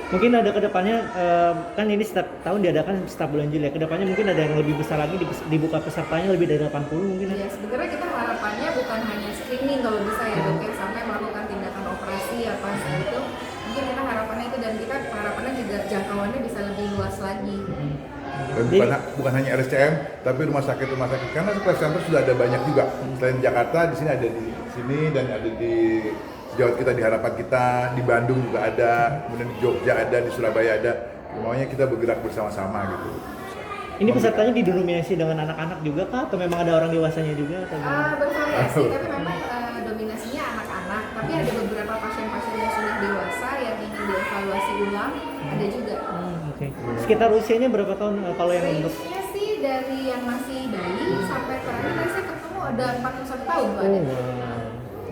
Mungkin ada kedepannya kan ini setiap tahun diadakan setiap bulan Juli ya. Kedepannya mungkin ada yang lebih besar lagi dibuka pesertanya lebih dari 80 mungkin ya. Ya, sebenarnya kita harapannya bukan hanya screening kalau bisa ya dok ya, sampai melakukan tindakan operasi apa itu. Mungkin kita harapannya itu, dan kita harapannya juga jangkauannya bisa lebih luas lagi. Dan bukan hanya RSCM, tapi rumah sakit karena Splash Center sudah ada banyak juga. Selain Jakarta, di sini ada di sini dan ada di sejauh kita di harapan kita, di Bandung juga ada, kemudian di Jogja ada, di Surabaya ada. Semuanya kita bergerak bersama-sama gitu. Ini pesertanya didominasi dengan anak-anak juga kah atau memang ada orang dewasanya juga atau gimana? Bervariasi, tapi memang dominasinya anak-anak. Tapi ada beberapa pasien-pasien yang sudah dewasa yang ingin dievaluasi ulang, ada juga. Oke. Sekitar usianya berapa tahun kalau yang untuk? Range-nya sih dari yang masih bayi sampai terakhir tadi saya ketemu ada 41 tahun tuh Oh, ada. wow.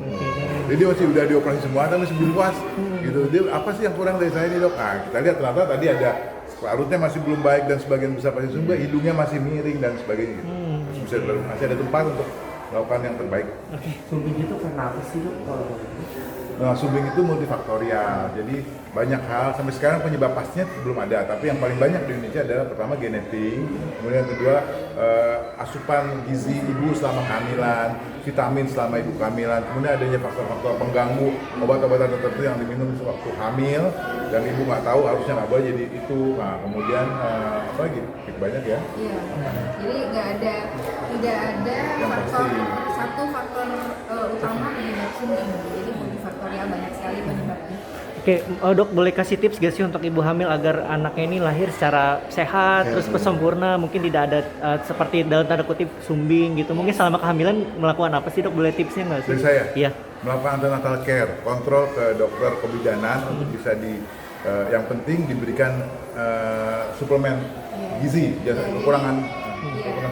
Oke. Jadi masih udah dioperasi semua, tapi masih belum puas. Gitu. Dia apa sih yang kurang dari saya ini dok? Nah, kita lihat ternyata tadi ada parutnya masih belum baik dan sebagian besar pasien juga hidungnya masih miring dan sebagainya. Gitu. Masih ada tempat untuk melakukan yang terbaik. Oke. Sumbing itu kenapa sih dok? Nah, sumbing itu multifaktorial, jadi banyak hal. Sampai sekarang penyebab pastinya belum ada, tapi yang paling banyak di Indonesia adalah pertama genetik, kemudian yang kedua asupan gizi ibu selama kehamilan, vitamin selama ibu kehamilan, kemudian adanya faktor-faktor pengganggu obat-obatan tertentu yang diminum waktu hamil dan ibu nggak tahu harusnya nggak boleh jadi itu. Nah, kemudian apa lagi? Banyak ya. Iya. Jadi tidak ada Yang faktor pasti. satu faktor utama penyebab sumbing. Jadi multifaktorial, banyak sekali penyebabnya. Oke, dok boleh kasih tips gak sih untuk ibu hamil agar anaknya ini lahir secara sehat, terus sempurna, mungkin tidak ada seperti dalam tanda kutip sumbing gitu. Mungkin selama kehamilan melakukan apa sih dok? Boleh tipsnya nggak sih? Dari saya? Iya. Melakukan antenatal care, kontrol ke dokter kebidanan untuk bisa yang penting diberikan suplemen gizi, kekurangan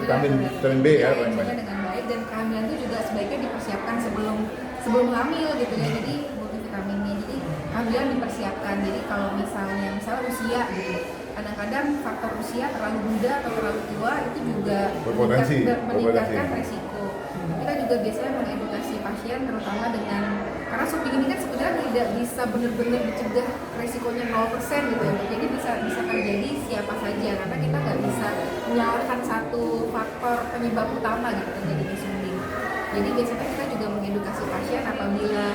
vitamin B ya paling banyak. Dengan baik, dan kehamilan itu juga sebaiknya dipersiapkan sebelum hamil gitu ya. Jadi multivitaminnya, jadi kehamilan dipersiapkan. Jadi kalau misalnya usia gitu, kadang-kadang faktor usia terlalu muda atau terlalu tua itu juga meningkatkan resiko. Kita juga biasanya mengedukasi pasien terutama dengan, karena sumbing ini kan sebenarnya tidak bisa benar-benar dicegah resikonya 0% gitu ya. Jadi bisa terjadi siapa saja, karena kita nggak bisa menyalahkan satu faktor penyebab utama gitu terjadinya sumbing. Jadi biasanya kita juga mengedukasi pasien apabila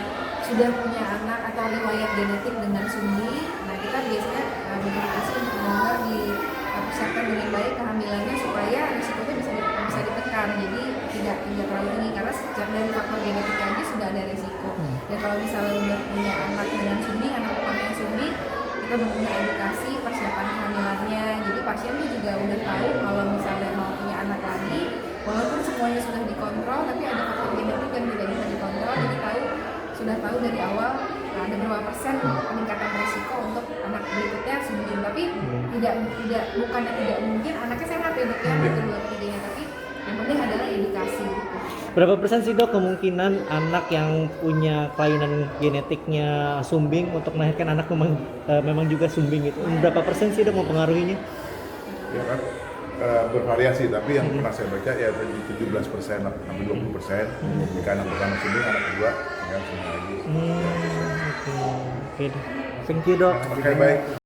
sudah punya anak atau riwayat genetik dengan sumbing. Nah, kita biasanya mengedukasi untuk benar dipersiapkan dengan baik kehamilannya supaya risikonya bisa ditekan. Jadi tidak terlalu tinggi, karena sejak dari faktor genetik aja sudah ada risiko. Dan kalau misalnya udah punya anak dengan sumbing, anak pertama sumbing, kita benar-benar edukasi persiapan kehamilannya. Jadi pasiennya juga udah tahu kalau misalnya mau punya anak lagi, walaupun semuanya sudah dikontrol, tapi ada faktor genetik yang tidak bisa dikontrol. Jadi sudah tahu dari awal ada berapa persen peningkatan risiko untuk anak berikutnya sumbing. Tapi bukannya tidak mungkin anaknya sehat ya dok ya, kedua ketiganya, tapi yang penting adalah edukasi. Berapa persen sih dok kemungkinan anak yang punya kelainan genetiknya sumbing untuk melahirkan anak memang juga sumbing gitu? Berapa persen sih dok mempengaruhinya? Ya kan bervariasi, tapi yang pernah saya baca ya di 17% sampai 20%. Jika anak pertama sumbing, anak kedua tinggal semua lagi. Oke. Thank you dok. Oke, baik.